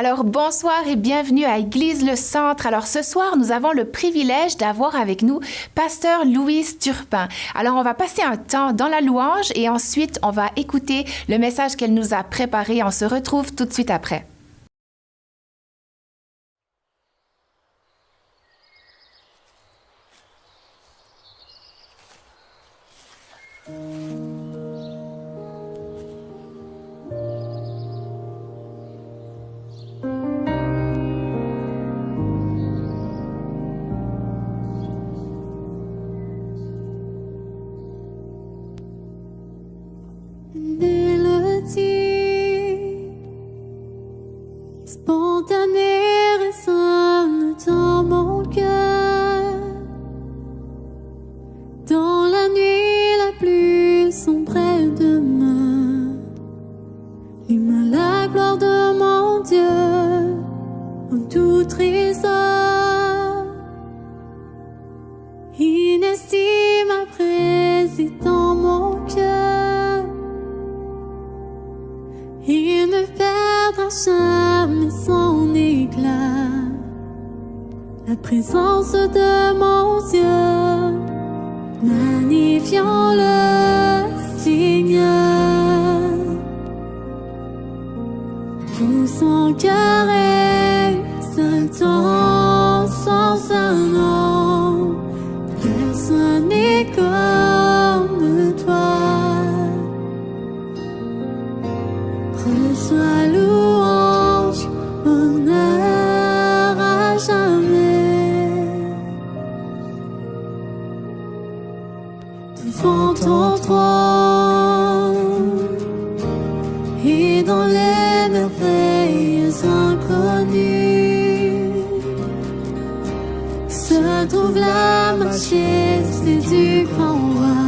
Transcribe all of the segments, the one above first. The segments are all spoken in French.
Alors bonsoir et bienvenue à Église le Centre. Alors ce soir, nous avons le privilège d'avoir avec nous Pasteur Louise Turpin. Alors on va passer un temps dans la louange et ensuite on va écouter le message qu'elle nous a préparé. On se retrouve tout de suite après. Spontanée résonne dans mon cœur, dans la nuit la plus sombre et demain, hume la gloire de mon Dieu en tout trésor, inestimable préside dans mon cœur, il ne perdra jamais son éclat, la présence de mon Dieu, magnifiant le Seigneur. Tout son cœur exaltant son nom, personne n'est comme toi. Reçois louange, honneur à jamais. Devant ton trône et dans les merveilles inconnues se trouve la majesté du grand roi.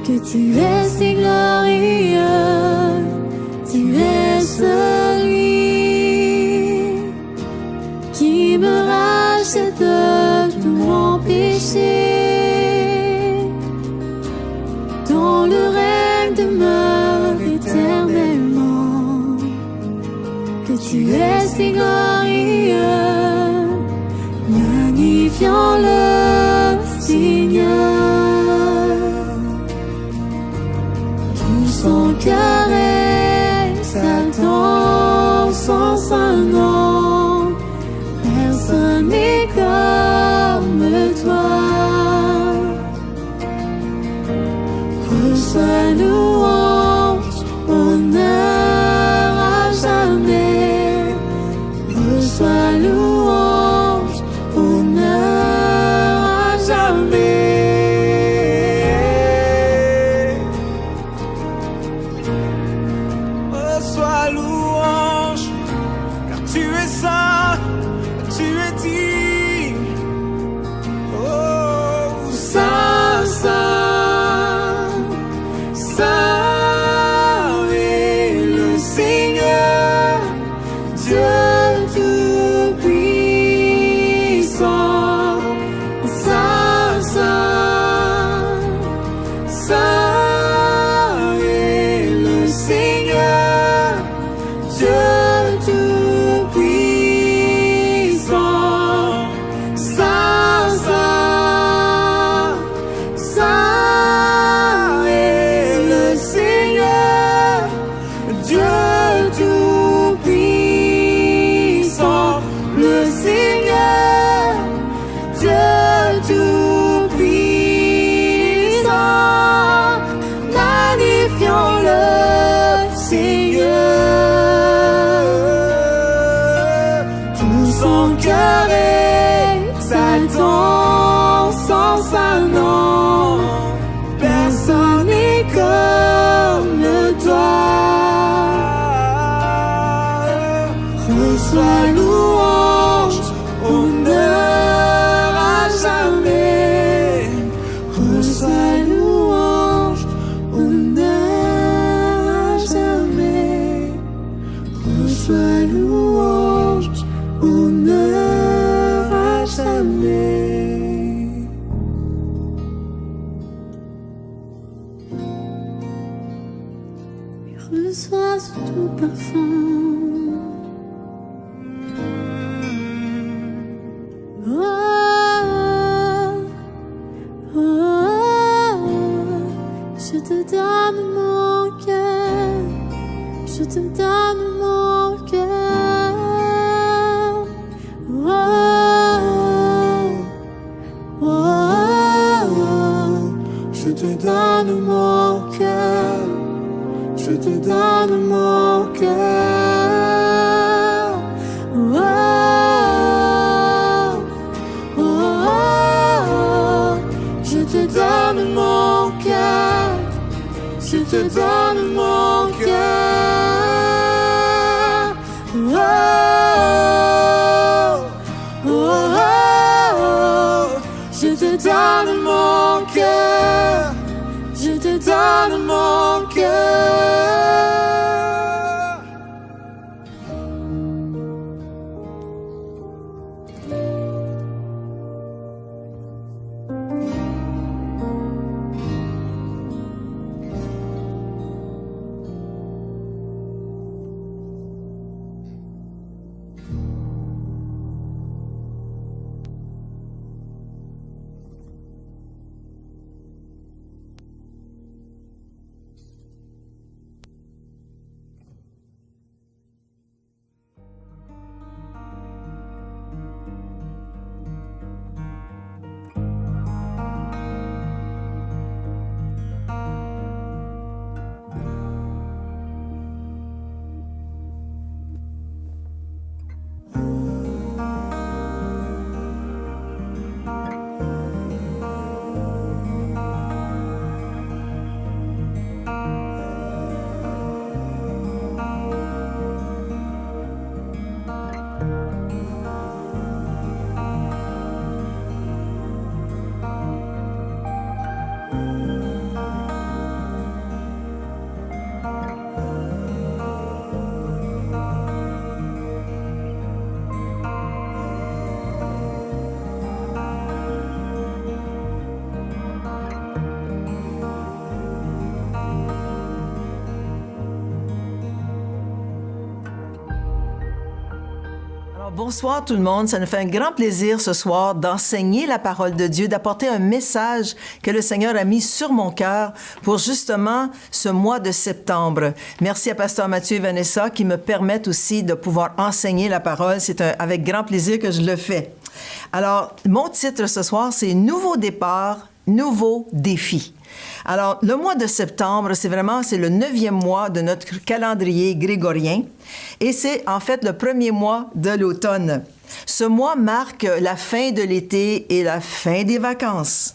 Que tu es si glorieux, tu es celui qui me rachète de tout mon péché, dont le règne demeure éternellement. Que tu es si glorieux, magnifiant le Seigneur. Son cœur exaltant son saint nom, personne n'est comme toi. Reçois louange, honneur à jamais. Reçois louange, honneur à jamais. Reçois louange, honneur à jamais. Reçois louange, honneur à jamais. Reçois louange, honneur à jamais. Reçois tout parfum. je te donne mon cœur. Oh, oh, oh, oh, je te donne mon cœur. Je te donne mon cœur. Oh, oh, oh, oh, je te donne mon cœur. Je te donne mon cœur. Oh, oh, oh, oh, je te donne mon cœur. Je te donne mon cœur. Bonsoir tout le monde, ça nous fait un grand plaisir ce soir d'enseigner la parole de Dieu, d'apporter un message que le Seigneur a mis sur mon cœur pour justement ce mois de septembre. Merci à Pasteur Mathieu et Vanessa qui me permettent aussi de pouvoir enseigner la parole. C'est avec grand plaisir que je le fais. Alors, mon titre ce soir, c'est « Nouveau départ, nouveau défi ». Alors, le mois de septembre, c'est le 9e mois de notre calendrier grégorien et c'est en fait le premier mois de l'automne. Ce mois marque la fin de l'été et la fin des vacances.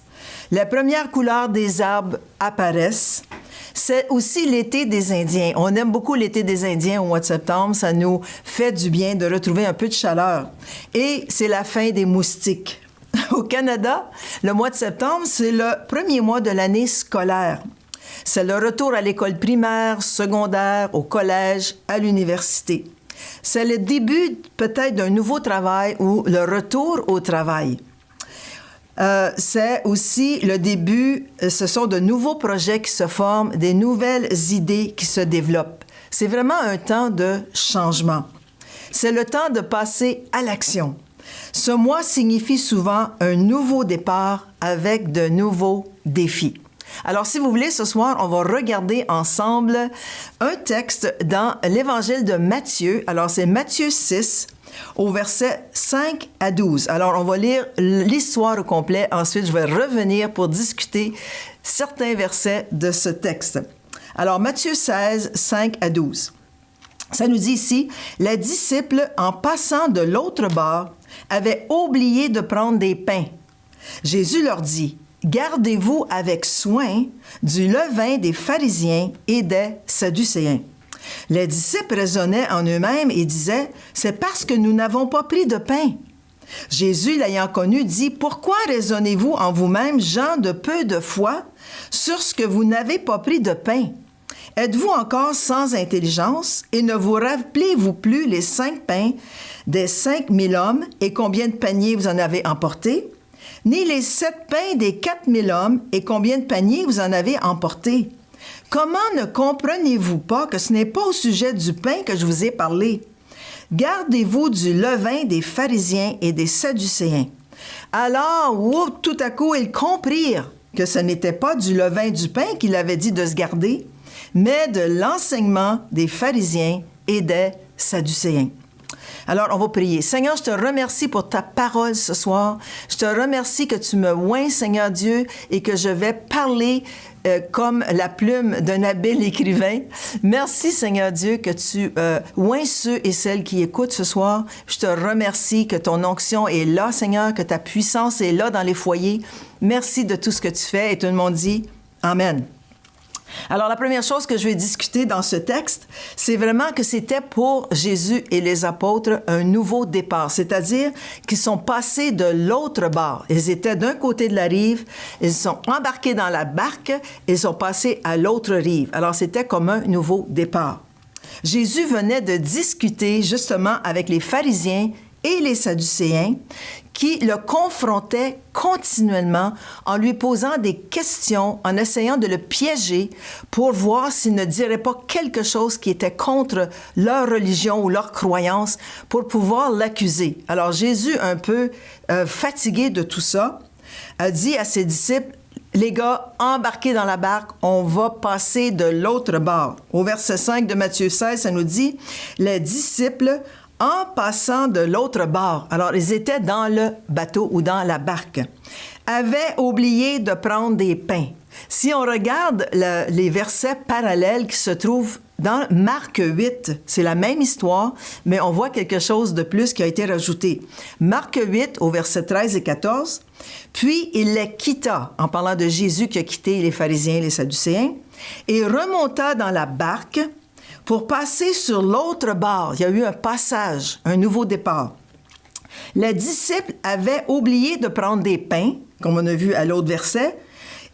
Les premières couleurs des arbres apparaissent. C'est aussi l'été des Indiens. On aime beaucoup l'été des Indiens au mois de septembre. Ça nous fait du bien de retrouver un peu de chaleur. Et c'est la fin des moustiques. Au Canada, le mois de septembre, c'est le premier mois de l'année scolaire. C'est le retour à l'école primaire, secondaire, au collège, à l'université. C'est le début peut-être d'un nouveau travail ou le retour au travail. C'est aussi le début, ce sont de nouveaux projets qui se forment, des nouvelles idées qui se développent. C'est vraiment un temps de changement. C'est le temps de passer à l'action. Ce mois signifie souvent un nouveau départ avec de nouveaux défis. Alors, si vous voulez, ce soir, on va regarder ensemble un texte dans l'Évangile de Matthieu. Alors, c'est Matthieu 6, au verset 5 à 12. Alors, on va lire l'histoire au complet. Ensuite, je vais revenir pour discuter certains versets de ce texte. Alors, Matthieu 16, 5 à 12. Ça nous dit ici, « Les disciples, en passant de l'autre bord, avaient oublié de prendre des pains. Jésus leur dit, « Gardez-vous avec soin du levain des pharisiens et des sadducéens. » Les disciples raisonnaient en eux-mêmes et disaient, « C'est parce que nous n'avons pas pris de pain. » Jésus, l'ayant connu, dit, « Pourquoi raisonnez-vous en vous-même, gens de peu de foi, sur ce que vous n'avez pas pris de pain? Êtes-vous encore sans intelligence et ne vous rappelez-vous plus les 5 pains des 5000 hommes et combien de paniers vous en avez emportés? Ni les 7 pains des 4000 hommes et combien de paniers vous en avez emportés? Comment ne comprenez-vous pas que ce n'est pas au sujet du pain que je vous ai parlé? Gardez-vous du levain des pharisiens et des sadducéens. » Alors, tout à coup, ils comprirent que ce n'était pas du levain du pain qu'il avait dit de se garder, mais de l'enseignement des pharisiens et des sadducéens. Alors, on va prier. Seigneur, je te remercie pour ta parole ce soir. Je te remercie que tu me oins, Seigneur Dieu, et que je vais parler comme la plume d'un habile écrivain. Merci, Seigneur Dieu, que tu oins ceux et celles qui écoutent ce soir. Je te remercie que ton onction est là, Seigneur, que ta puissance est là dans les foyers. Merci de tout ce que tu fais. Et tout le monde dit Amen. Alors, la première chose que je vais discuter dans ce texte, c'est vraiment que c'était pour Jésus et les apôtres un nouveau départ, c'est-à-dire qu'ils sont passés de l'autre bord. Ils étaient d'un côté de la rive, ils sont embarqués dans la barque, ils sont passés à l'autre rive. Alors, c'était comme un nouveau départ. Jésus venait de discuter justement avec les pharisiens et les sadducéens qui le confrontaient continuellement en lui posant des questions, en essayant de le piéger pour voir s'il ne dirait pas quelque chose qui était contre leur religion ou leur croyance pour pouvoir l'accuser. Alors Jésus, un peu fatigué de tout ça, a dit à ses disciples, « Les gars, embarquez dans la barque, on va passer de l'autre bord. » Au verset 5 de Matthieu 16, ça nous dit, « Les disciples en passant de l'autre bord, alors ils étaient dans le bateau ou dans la barque, avaient oublié de prendre des pains. » Si on regarde les versets parallèles qui se trouvent dans Marc 8, c'est la même histoire, mais on voit quelque chose de plus qui a été rajouté. Marc 8, au verset 13 et 14, « Puis il les quitta, en parlant de Jésus qui a quitté les pharisiens et les sadducéens, et remonta dans la barque pour passer sur l'autre bord. » Il y a eu un passage, un nouveau départ. Les disciples avaient oublié de prendre des pains, comme on a vu à l'autre verset.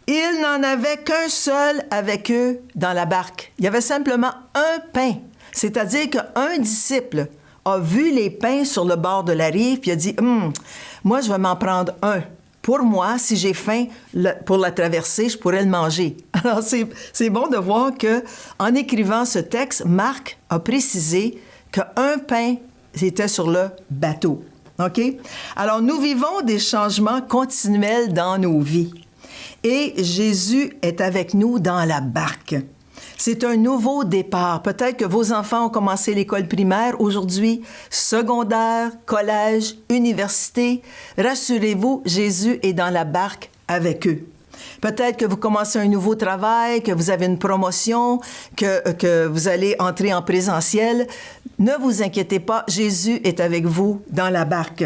Ils n'en avaient qu'un seul avec eux dans la barque. Il y avait simplement un pain. C'est-à-dire qu'un disciple a vu les pains sur le bord de la rive, puis a dit « Moi, je vais m'en prendre un. Pour moi, si j'ai faim pour la traversée, je pourrais le manger. » Alors, c'est bon de voir qu'en écrivant ce texte, Marc a précisé qu'un pain était sur le bateau. OK? Alors, nous vivons des changements continuels dans nos vies. Et Jésus est avec nous dans la barque. C'est un nouveau départ. Peut-être que vos enfants ont commencé l'école primaire aujourd'hui, secondaire, collège, université. Rassurez-vous, Jésus est dans la barque avec eux. Peut-être que vous commencez un nouveau travail, que vous avez une promotion, que vous allez entrer en présentiel. Ne vous inquiétez pas, Jésus est avec vous dans la barque.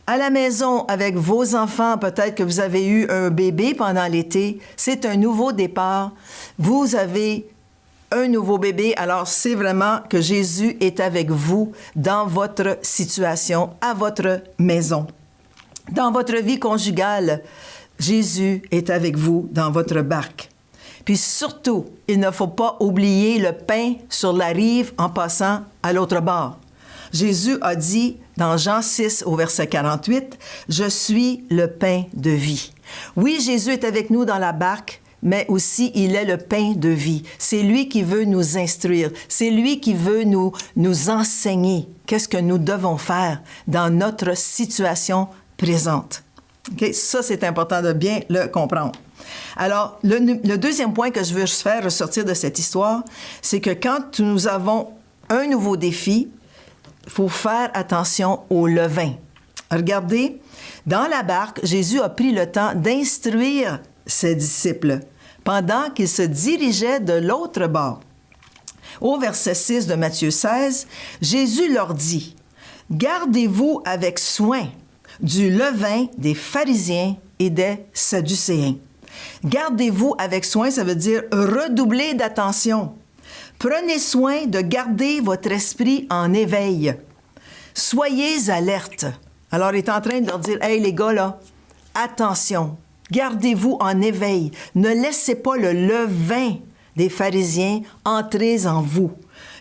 À la maison, avec vos enfants, peut-être que vous avez eu un bébé pendant l'été. C'est un nouveau départ. Vous avez un nouveau bébé, alors c'est vraiment que Jésus est avec vous dans votre situation, à votre maison. Dans votre vie conjugale, Jésus est avec vous dans votre barque. Puis surtout, il ne faut pas oublier le pain sur la rive en passant à l'autre bord. Jésus a dit dans Jean 6 au verset 48, « Je suis le pain de vie. » Oui, Jésus est avec nous dans la barque, mais aussi il est le pain de vie. C'est lui qui veut nous instruire. C'est lui qui veut nous enseigner qu'est-ce que nous devons faire dans notre situation présente. Okay? Ça, c'est important de bien le comprendre. Alors, le deuxième point que je veux faire ressortir de cette histoire, c'est que quand nous avons un nouveau défi, il faut faire attention au levain. Regardez, dans la barque, Jésus a pris le temps d'instruire ses disciples pendant qu'ils se dirigeaient de l'autre bord. Au verset 6 de Matthieu 16, Jésus leur dit, « Gardez-vous avec soin du levain des pharisiens et des sadducéens. » Gardez-vous avec soin, ça veut dire redoubler d'attention. Prenez soin de garder votre esprit en éveil. Soyez alertes. Alors, il est en train de leur dire, « Hey, les gars, là, attention, gardez-vous en éveil. Ne laissez pas le levain des pharisiens entrer en vous. »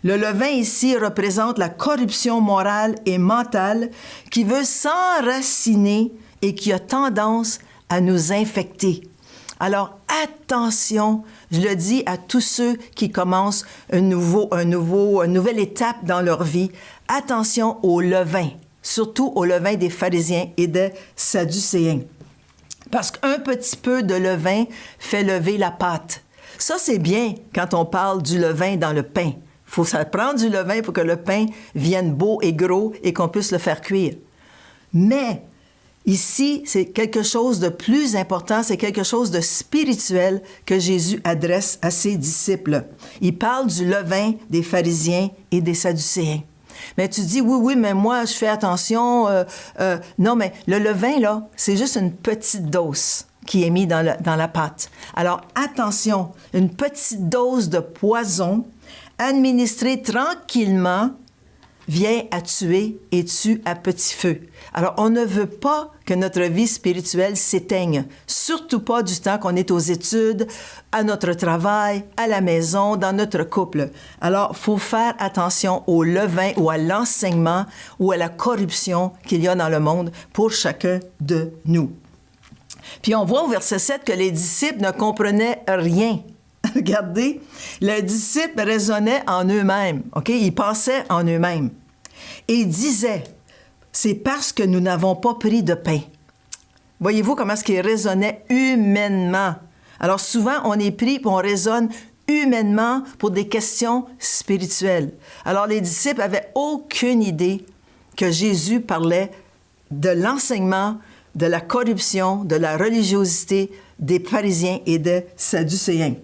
Le levain ici représente la corruption morale et mentale qui veut s'enraciner et qui a tendance à nous infecter. Alors, attention, je le dis à tous ceux qui commencent une nouvelle étape dans leur vie, attention au levain, surtout au levain des pharisiens et des sadducéens. Parce qu'un petit peu de levain fait lever la pâte. Ça, c'est bien quand on parle du levain dans le pain. Ça prend du levain pour que le pain vienne beau et gros et qu'on puisse le faire cuire. Mais ici, c'est quelque chose de plus important, c'est quelque chose de spirituel que Jésus adresse à ses disciples. Il parle du levain des pharisiens et des sadducéens. Mais tu dis, oui, mais moi, je fais attention. Non, mais le levain, là, c'est juste une petite dose qui est mise dans la pâte. Alors, attention, une petite dose de poison administrée tranquillement vient à tuer et tue à petit feu. Alors, on ne veut pas que notre vie spirituelle s'éteigne, surtout pas du temps qu'on est aux études, à notre travail, à la maison, dans notre couple. Alors, il faut faire attention au levain ou à l'enseignement ou à la corruption qu'il y a dans le monde pour chacun de nous. Puis on voit au verset 7 que les disciples ne comprenaient rien. Regardez, les disciples raisonnaient en eux-mêmes, OK? Ils pensaient en eux-mêmes. Et ils disaient, c'est parce que nous n'avons pas pris de pain. Voyez-vous comment est-ce qu'ils raisonnaient humainement? Alors souvent, on est pris et on raisonne humainement pour des questions spirituelles. Alors les disciples n'avaient aucune idée que Jésus parlait de l'enseignement, de la corruption, de la religiosité des pharisiens et des sadducéens.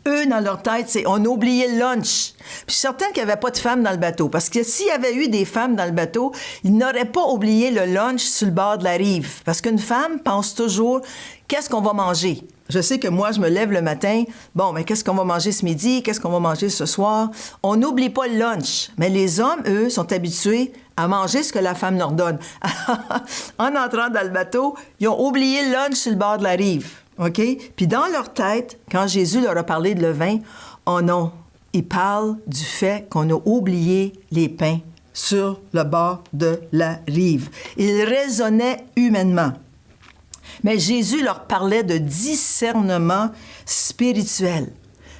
Eux, dans leur tête, on a oublié le lunch. Puis je suis certaine qu'il n'y avait pas de femmes dans le bateau, parce que s'il y avait eu des femmes dans le bateau, ils n'auraient pas oublié le lunch sur le bord de la rive. Parce qu'une femme pense toujours, qu'est-ce qu'on va manger? Je sais que moi, je me lève le matin, bon, mais qu'est-ce qu'on va manger ce midi? Qu'est-ce qu'on va manger ce soir? On n'oublie pas le lunch. Mais les hommes, eux, sont habitués à manger ce que la femme leur donne. En entrant dans le bateau, ils ont oublié le lunch sur le bord de la rive. OK? Puis dans leur tête, quand Jésus leur a parlé de levain, oh non, il parle du fait qu'on a oublié les pains sur le bord de la rive. Ils raisonnaient humainement. Mais Jésus leur parlait de discernement spirituel.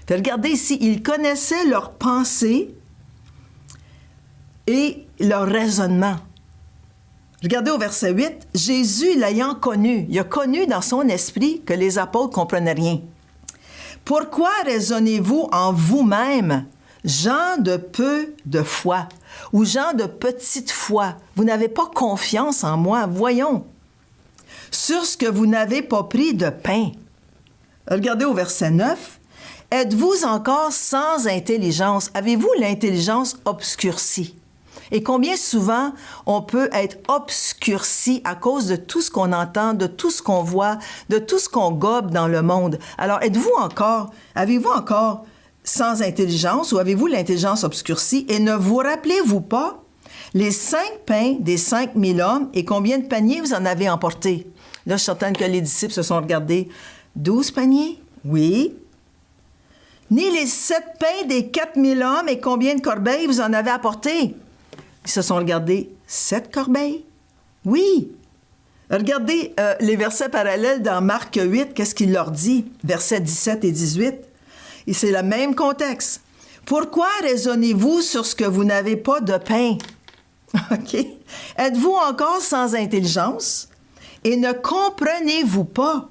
Puis regardez ici, ils connaissaient leurs pensées et leur raisonnement. Regardez au verset 8, Jésus l'ayant connu, il a connu dans son esprit que les apôtres ne comprenaient rien. Pourquoi raisonnez-vous en vous-même, gens de peu de foi, ou gens de petite foi? Vous n'avez pas confiance en moi, voyons. Sur ce que vous n'avez pas pris de pain. Regardez au verset 9, êtes-vous encore sans intelligence? Avez-vous l'intelligence obscurcie? Et combien souvent on peut être obscurci à cause de tout ce qu'on entend, de tout ce qu'on voit, de tout ce qu'on gobe dans le monde. Alors, avez-vous encore sans intelligence ou avez-vous l'intelligence obscurcie? Et ne vous rappelez-vous pas les 5 pains des 5000 hommes et combien de paniers vous en avez emporté? Là, je suis certaine que les disciples se sont regardés. 12 paniers? Oui. Ni les 7 pains des 4000 hommes et combien de corbeilles vous en avez apporté? Ils se sont regardés 7 corbeilles? Oui. Regardez les versets parallèles dans Marc 8, qu'est-ce qu'il leur dit? Versets 17 et 18. Et c'est le même contexte. Pourquoi raisonnez-vous sur ce que vous n'avez pas de pain? OK. Êtes-vous encore sans intelligence? Et ne comprenez-vous pas?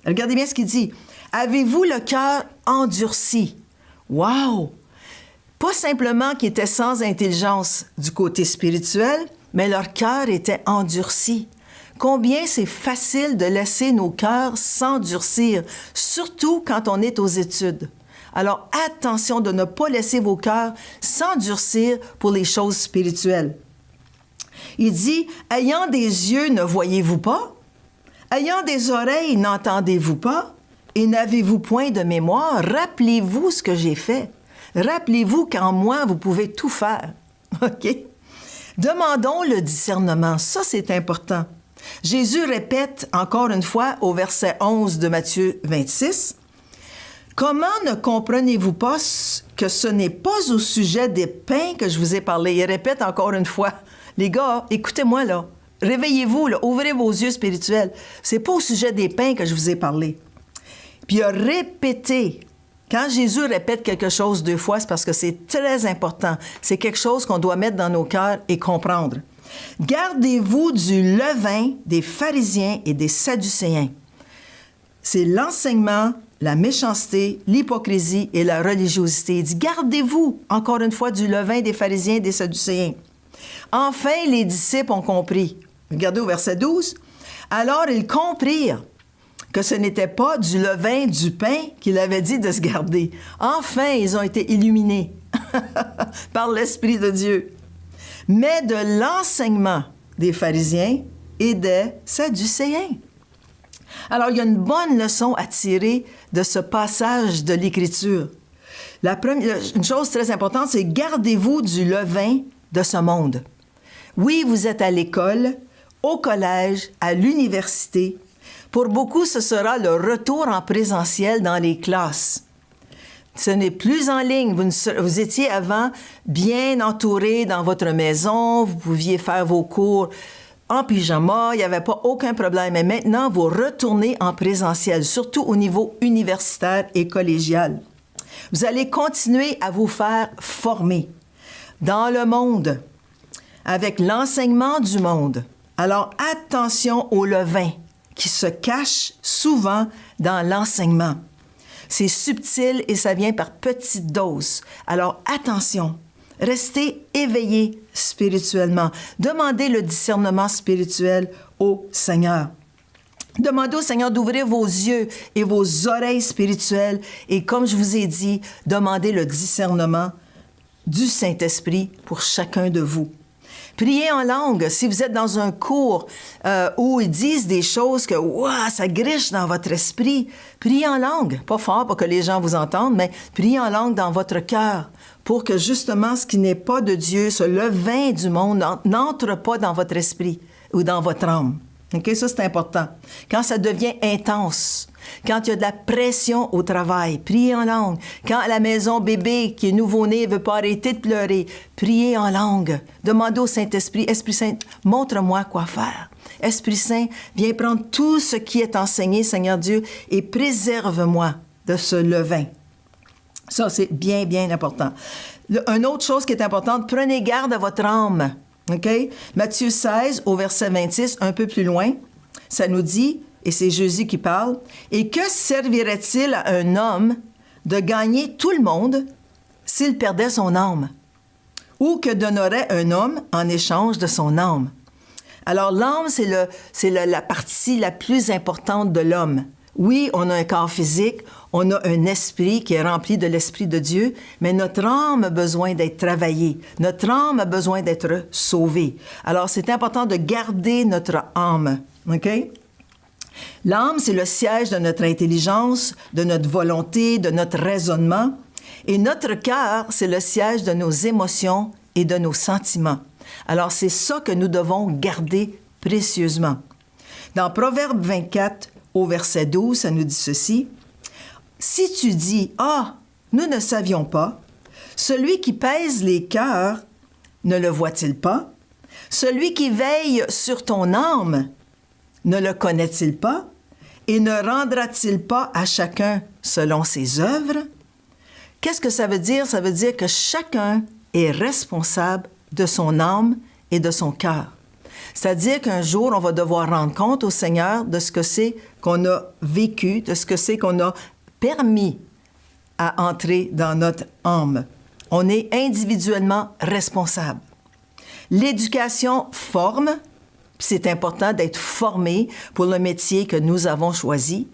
Regardez bien ce qu'il dit. Avez-vous le cœur endurci? Wow! Pas simplement qu'ils étaient sans intelligence du côté spirituel, mais leur cœur était endurci. Combien c'est facile de laisser nos cœurs s'endurcir, surtout quand on est aux études. Alors attention de ne pas laisser vos cœurs s'endurcir pour les choses spirituelles. Il dit, ayant des yeux, ne voyez-vous pas? Ayant des oreilles, n'entendez-vous pas? Et n'avez-vous point de mémoire? Rappelez-vous ce que j'ai fait. Rappelez-vous qu'en moi, vous pouvez tout faire. OK? Demandons le discernement. Ça, c'est important. Jésus répète encore une fois au verset 11 de Matthieu 26, « Comment ne comprenez-vous pas que ce n'est pas au sujet des pains que je vous ai parlé? » Il répète encore une fois. Les gars, écoutez-moi là. Réveillez-vous, là. Ouvrez vos yeux spirituels. C'est pas au sujet des pains que je vous ai parlé. Puis il a répété. Quand Jésus répète quelque chose 2 fois, c'est parce que c'est très important. C'est quelque chose qu'on doit mettre dans nos cœurs et comprendre. Gardez-vous du levain des pharisiens et des sadducéens. C'est l'enseignement la méchanceté, l'hypocrisie et la religiosité. Il dit, gardez-vous, encore une fois, du levain des pharisiens et des sadducéens. Enfin, les disciples ont compris. Regardez au verset 12. Alors, ils comprirent que ce n'était pas du levain du pain qu'il avait dit de se garder. Enfin, ils ont été illuminés par l'Esprit de Dieu. Mais de l'enseignement des pharisiens et des sadducéens. Alors, il y a une bonne leçon à tirer de ce passage de l'Écriture. Une chose très importante, c'est gardez-vous du levain de ce monde. Oui, vous êtes à l'école, au collège, à l'université. Pour beaucoup, ce sera le retour en présentiel dans les classes. Ce n'est plus en ligne. Vous étiez avant bien entouré dans votre maison, vous pouviez faire vos cours en pyjama, il n'y avait pas aucun problème. Mais maintenant, vous retournez en présentiel, surtout au niveau universitaire et collégial. Vous allez continuer à vous faire former dans le monde, avec l'enseignement du monde. Alors, attention au levain qui se cache souvent dans l'enseignement. C'est subtil et ça vient par petites doses. Alors, attention. Restez éveillés spirituellement. Demandez le discernement spirituel au Seigneur. Demandez au Seigneur d'ouvrir vos yeux et vos oreilles spirituelles. Et comme je vous ai dit, demandez le discernement du Saint-Esprit pour chacun de vous. Priez en langue. Si vous êtes dans un cours où ils disent des choses que ça griche dans votre esprit, priez en langue. Pas fort pour que les gens vous entendent, mais priez en langue dans votre cœur pour que justement ce qui n'est pas de Dieu, ce levain du monde, n'entre pas dans votre esprit ou dans votre âme. OK? Ça, c'est important. Quand ça devient intense, quand il y a de la pression au travail, priez en langue. Quand à la maison, bébé qui est nouveau-né ne veut pas arrêter de pleurer, priez en langue. Demandez au Saint-Esprit, Esprit Saint, montre-moi quoi faire. Esprit Saint, viens prendre tout ce qui est enseigné, Seigneur Dieu, et préserve-moi de ce levain. Ça, c'est bien, bien important. Une autre chose qui est importante, prenez garde à votre âme. OK? Matthieu 16, au verset 26, un peu plus loin, ça nous dit, et c'est Jésus qui parle, « Et que servirait-il à un homme de gagner tout le monde s'il perdait son âme? Ou que donnerait un homme en échange de son âme? » Alors, l'âme, c'est la partie la plus importante de l'homme. Oui, on a un corps physique, on a un esprit qui est rempli de l'Esprit de Dieu, mais notre âme a besoin d'être travaillée. Notre âme a besoin d'être sauvée. Alors, c'est important de garder notre âme. OK? L'âme, c'est le siège de notre intelligence, de notre volonté, de notre raisonnement. Et notre cœur, c'est le siège de nos émotions et de nos sentiments. Alors, c'est ça que nous devons garder précieusement. Dans Proverbe 24, au verset 12, ça nous dit ceci. « Si tu dis, « Ah, nous ne savions pas, celui qui pèse les cœurs, ne le voit-il pas? Celui qui veille sur ton âme, ne le connaît-il pas? Et ne rendra-t-il pas à chacun selon ses œuvres? » Qu'est-ce que ça veut dire? Ça veut dire que chacun est responsable de son âme et de son cœur. C'est-à-dire qu'un jour, on va devoir rendre compte au Seigneur de ce que c'est qu'on a vécu, de ce que c'est qu'on a permis à entrer dans notre âme. On est individuellement responsable. L'éducation forme, puis c'est important d'être formé pour le métier que nous avons choisi,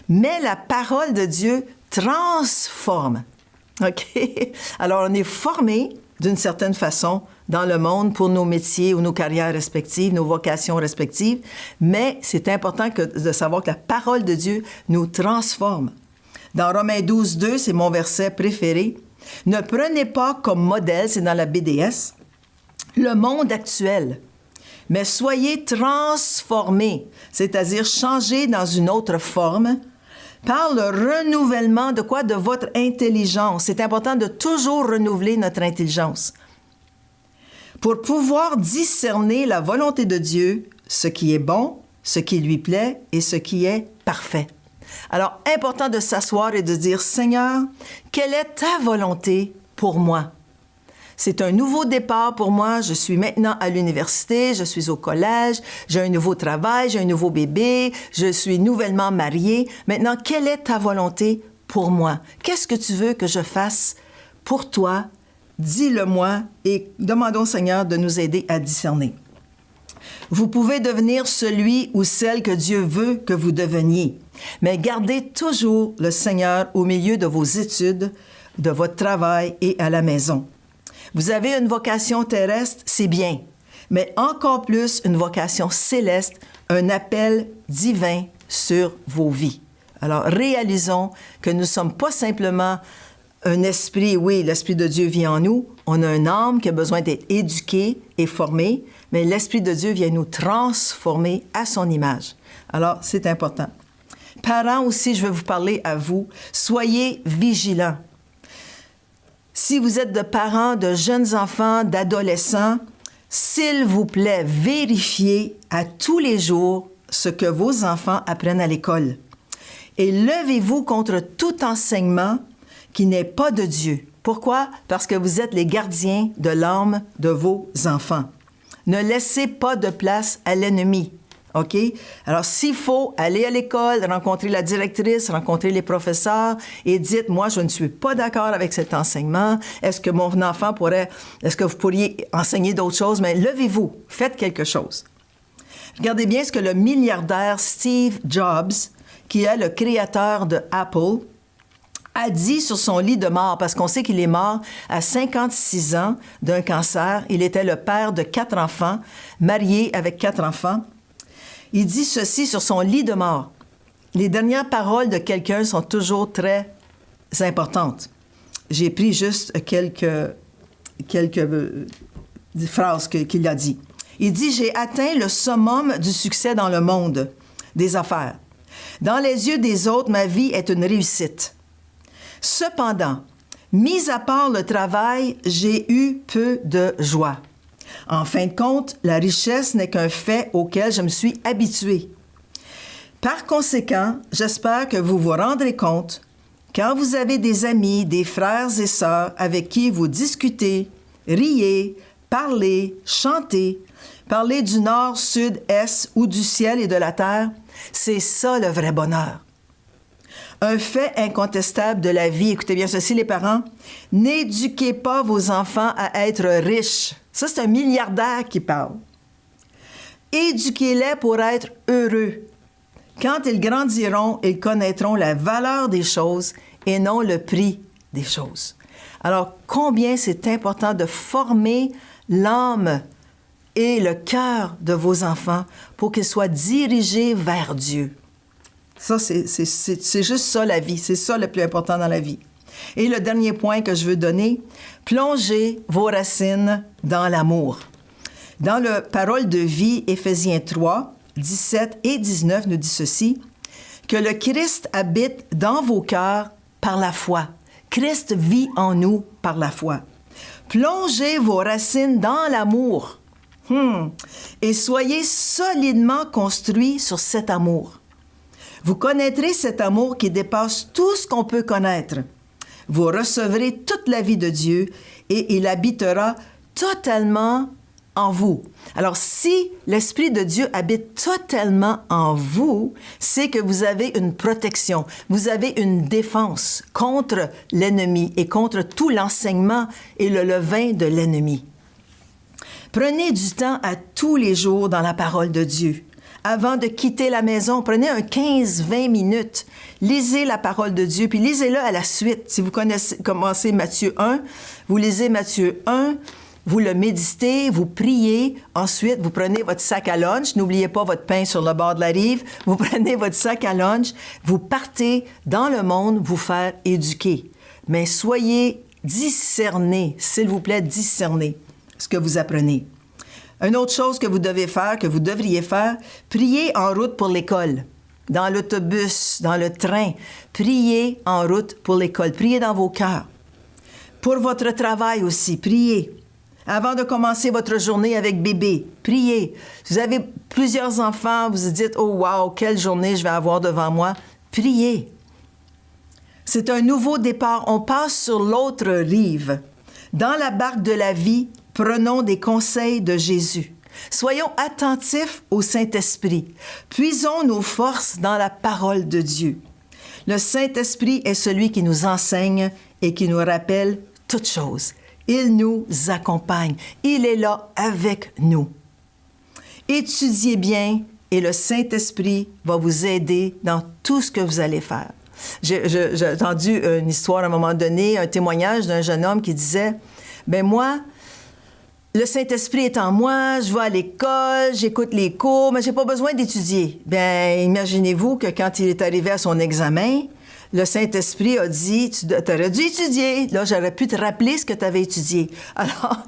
mais la parole de Dieu transforme. OK? Alors, on est formé d'une certaine façon dans le monde pour nos métiers ou nos carrières respectives, nos vocations respectives, mais c'est important de savoir que la parole de Dieu nous transforme. Dans Romains 12, 2, c'est mon verset préféré. « Ne prenez pas comme modèle, c'est dans la BDS, le monde actuel, mais soyez transformés, c'est-à-dire changés dans une autre forme, par le renouvellement de quoi? De votre intelligence. C'est important de toujours renouveler notre intelligence pour pouvoir discerner la volonté de Dieu, ce qui est bon, ce qui lui plaît et ce qui est parfait. Alors, important de s'asseoir et de dire, « Seigneur, quelle est ta volonté pour moi? » C'est un nouveau départ pour moi. Je suis maintenant à l'université, je suis au collège, j'ai un nouveau travail, j'ai un nouveau bébé, je suis nouvellement mariée. Maintenant, quelle est ta volonté pour moi? Qu'est-ce que tu veux que je fasse pour toi? Dis-le-moi et demandons au Seigneur de nous aider à discerner. Vous pouvez devenir celui ou celle que Dieu veut que vous deveniez, mais gardez toujours le Seigneur au milieu de vos études, de votre travail et à la maison. Vous avez une vocation terrestre, c'est bien, mais encore plus une vocation céleste, un appel divin sur vos vies. Alors, réalisons que nous ne sommes pas simplement un esprit, oui, l'Esprit de Dieu vit en nous, on a une âme qui a besoin d'être éduquée et formée, mais l'Esprit de Dieu vient nous transformer à son image. Alors, c'est important. Parents aussi, je veux vous parler à vous, soyez vigilants. Si vous êtes de parents, de jeunes enfants, d'adolescents, s'il vous plaît, vérifiez à tous les jours ce que vos enfants apprennent à l'école. Et levez-vous contre tout enseignement qui n'est pas de Dieu. Pourquoi? Parce que vous êtes les gardiens de l'âme de vos enfants. Ne laissez pas de place à l'ennemi. OK? Alors, s'il faut aller à l'école, rencontrer la directrice, rencontrer les professeurs et dites, moi, je ne suis pas d'accord avec cet enseignement. Est-ce que mon enfant est-ce que vous pourriez enseigner d'autres choses? Mais levez-vous, faites quelque chose. Regardez bien ce que le milliardaire Steve Jobs, qui est le créateur de Apple, a dit sur son lit de mort, parce qu'on sait qu'il est mort à 56 ans d'un cancer. Il était le père de 4 enfants, marié avec 4 enfants. Il dit ceci sur son lit de mort. Les dernières paroles de quelqu'un sont toujours très importantes. J'ai pris juste quelques phrases qu'il a dit. Il dit « J'ai atteint le summum du succès dans le monde des affaires. Dans les yeux des autres, ma vie est une réussite. Cependant, mis à part le travail, j'ai eu peu de joie. En fin de compte, la richesse n'est qu'un fait auquel je me suis habituée. Par conséquent, j'espère que vous vous rendrez compte, quand vous avez des amis, des frères et sœurs avec qui vous discutez, riez, parlez, chantez, parlez du nord, sud, est ou du ciel et de la terre, c'est ça le vrai bonheur. Un fait incontestable de la vie, écoutez bien ceci les parents, n'éduquez pas vos enfants à être riches. Ça, c'est un milliardaire qui parle. Éduquez-les pour être heureux. Quand ils grandiront, ils connaîtront la valeur des choses et non le prix des choses. Alors, combien c'est important de former l'âme et le cœur de vos enfants pour qu'ils soient dirigés vers Dieu. Ça, c'est juste ça la vie. C'est ça le plus important dans la vie. Et le dernier point que je veux donner, plongez vos racines dans l'amour. Dans le Parole de vie, Éphésiens 3, 17 et 19 nous dit ceci, que le Christ habite dans vos cœurs par la foi. Christ vit en nous par la foi. Plongez vos racines dans l'amour et soyez solidement construits sur cet amour. Vous connaîtrez cet amour qui dépasse tout ce qu'on peut connaître. Vous recevrez toute la vie de Dieu et il habitera totalement en vous. Alors, si l'Esprit de Dieu habite totalement en vous, c'est que vous avez une protection, vous avez une défense contre l'ennemi et contre tout l'enseignement et le levain de l'ennemi. Prenez du temps à tous les jours dans la parole de Dieu. Avant de quitter la maison, prenez un 15-20 minutes. Lisez la parole de Dieu, puis lisez-le à la suite. Si vous commencez Matthieu 1, vous lisez Matthieu 1, vous le méditez, vous priez. Ensuite, vous prenez votre sac à lunch. N'oubliez pas votre pain sur le bord de la rive. Vous prenez votre sac à lunch. Vous partez dans le monde vous faire éduquer. Mais soyez discernés, s'il vous plaît, discernez ce que vous apprenez. Une autre chose que vous devez faire, que vous devriez faire, priez en route pour l'école, dans l'autobus, dans le train. Priez en route pour l'école. Priez dans vos cœurs. Pour votre travail aussi, priez. Avant de commencer votre journée avec bébé, priez. Si vous avez plusieurs enfants, vous vous dites « Oh wow, quelle journée je vais avoir devant moi », priez. C'est un nouveau départ. On passe sur l'autre rive. Dans la barque de la vie, prenons des conseils de Jésus. Soyons attentifs au Saint-Esprit. Puisons nos forces dans la parole de Dieu. Le Saint-Esprit est celui qui nous enseigne et qui nous rappelle toutes choses. Il nous accompagne. Il est là avec nous. Étudiez bien et le Saint-Esprit va vous aider dans tout ce que vous allez faire. J'ai entendu une histoire à un moment donné, un témoignage d'un jeune homme qui disait « Ben moi, le Saint-Esprit est en moi, je vais à l'école, j'écoute les cours, mais j'ai pas besoin d'étudier. » Bien, imaginez-vous que quand il est arrivé à son examen, le Saint-Esprit a dit « Tu aurais dû étudier. Là, j'aurais pu te rappeler ce que tu avais étudié. » Alors,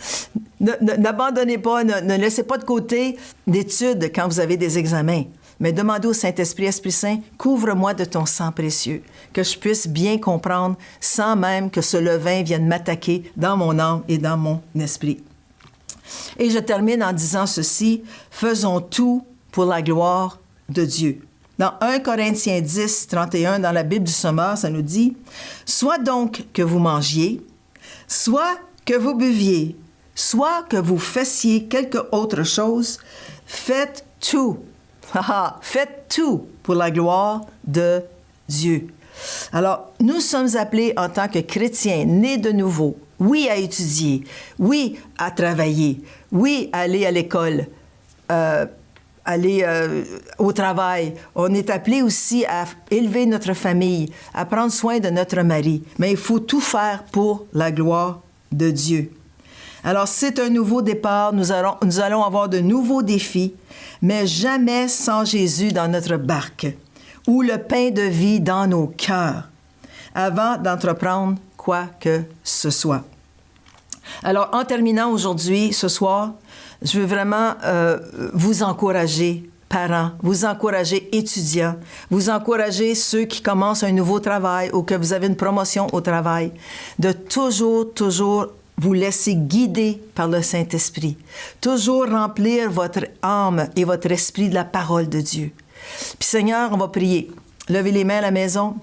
n'abandonnez pas, ne laissez pas de côté d'études quand vous avez des examens. Mais demandez au Saint-Esprit, Esprit Saint, couvre-moi de ton sang précieux, que je puisse bien comprendre sans même que ce levain vienne m'attaquer dans mon âme et dans mon esprit. Et je termine en disant ceci, faisons tout pour la gloire de Dieu. Dans 1 Corinthiens 10, 31, dans la Bible du Sommeur, ça nous dit « Soit donc que vous mangiez, soit que vous buviez, soit que vous fassiez quelque autre chose, faites tout. » Faites tout pour la gloire de Dieu. Alors, nous sommes appelés en tant que chrétiens, nés de nouveau, oui, à étudier, oui, à travailler, oui, à aller à l'école, aller au travail. On est appelés aussi à élever notre famille, à prendre soin de notre mari. Mais il faut tout faire pour la gloire de Dieu. Alors, c'est un nouveau départ. Nous allons avoir de nouveaux défis, mais jamais sans Jésus dans notre barque ou le pain de vie dans nos cœurs avant d'entreprendre quoi que ce soit. Alors, en terminant aujourd'hui, ce soir, je veux vraiment vous encourager, parents, vous encourager, étudiants, vous encourager ceux qui commencent un nouveau travail ou que vous avez une promotion au travail, de toujours vous laisser guider par le Saint-Esprit. Toujours remplir votre âme et votre esprit de la parole de Dieu. Puis Seigneur, on va prier. Levez les mains à la maison.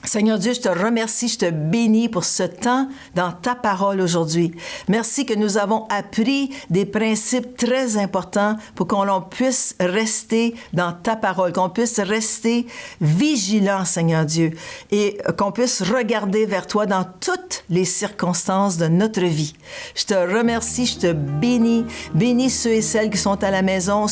Seigneur Dieu, je te remercie, je te bénis pour ce temps dans ta parole aujourd'hui. Merci que nous avons appris des principes très importants pour qu'on puisse rester dans ta parole, qu'on puisse rester vigilant, Seigneur Dieu, et qu'on puisse regarder vers toi dans toutes les circonstances de notre vie. Je te remercie, je te bénis. Bénis ceux et celles qui sont à la maison,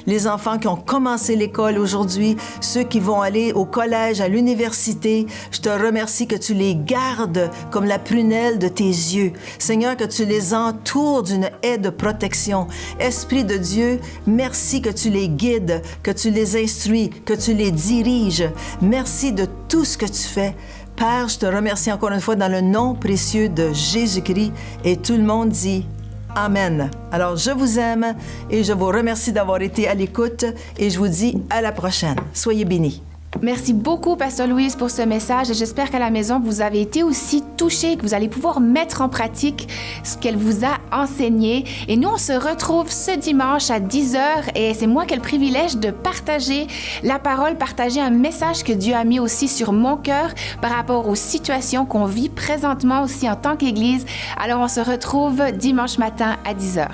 les enfants qui ont commencé l'école aujourd'hui, ceux qui vont aller au collège, à l'université. Je te remercie que tu les gardes comme la prunelle de tes yeux. Seigneur, que tu les entoures d'une haie de protection. Esprit de Dieu, merci que tu les guides, que tu les instruis, que tu les diriges. Merci de tout ce que tu fais. Père, je te remercie encore une fois dans le nom précieux de Jésus-Christ. Et tout le monde dit Amen. Alors, je vous aime et je vous remercie d'avoir été à l'écoute et je vous dis à la prochaine. Soyez bénis. Merci beaucoup, Pasteur Louise, pour ce message et j'espère qu'à la maison, vous avez été aussi touchés, que vous allez pouvoir mettre en pratique ce qu'elle vous a enseigné. Et nous, on se retrouve ce dimanche à 10h et c'est moi qui ai le privilège de partager la parole, partager un message que Dieu a mis aussi sur mon cœur par rapport aux situations qu'on vit présentement aussi en tant qu'Église. Alors, on se retrouve dimanche matin à 10h.